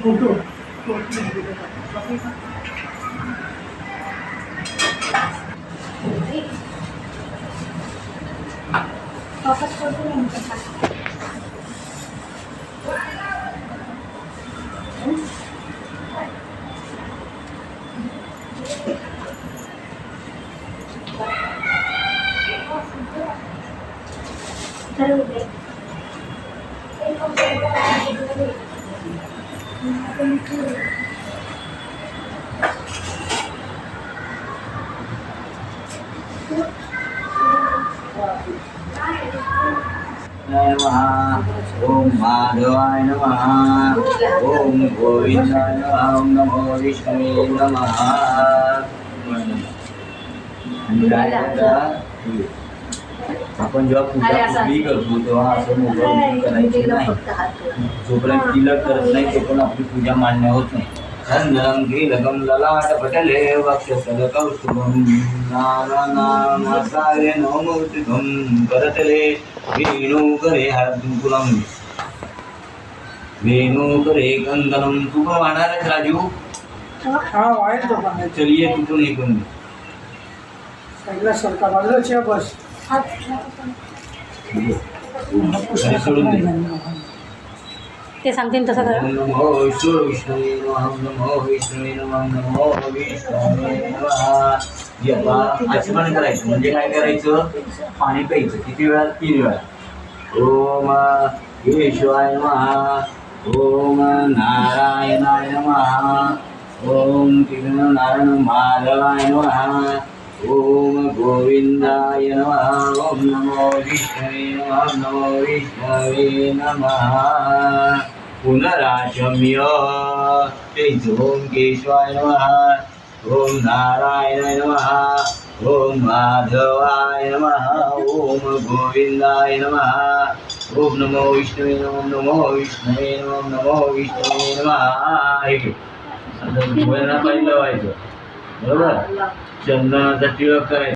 Photo वापस photo नहीं करता नमः ओम माधवाय नमः ओम गोविंदाय नमः ओम नमो विष्णुवे नमः काय करता आपण जेव्हा पूजा कुठली करतो तेव्हा असं मोबाईल करायची नाही जोपर्यंत तिलक करत नाही तो पण आपली पूजा मान्य होत नाही चंदनं कीलकं ललाटपटले वक्षस्थलकौस्तुभं नानानामासाय नमोऽस्तुभं करतले वेणुकरे हरदुकुलं वेणुकरे कंदनं तू पण वाहणार आहेस राजू हाँ वायर तो बना चलिए तू पण हे करून दे. सगळं सरकार बाजूला बस आणि सोडून दे ते सांगतील तसं करा. ओम नमो विष्णुवे नमः ओम नमो विष्णुवे नमः ओम नमो विष्णुवे नमः जपा आचमन करायचं म्हणजे काय करायचं पाणी प्यायचं किती वेळा 3 वेळा ओम केशवाय नमः ओम नारायणाय नमः ओम नारायण माधवाय नमः ओम गोविंदाय नमः ओम नमो विष्णुवे नमः ओम नमो विष्णुवे नमः पुनराचम्य ओम केशवाय नमः ओम नारायणाय नमः ओम माधवाय नमः ओम गोविंदाय नमः ओम नमो विष्णुवे नमः ओम नमो विष्णुवे नमः ओम नमो विष्णुवे नमः हे घे आता पहिलं व्हायचं बरोबर चंदनाचा टिळक करायचा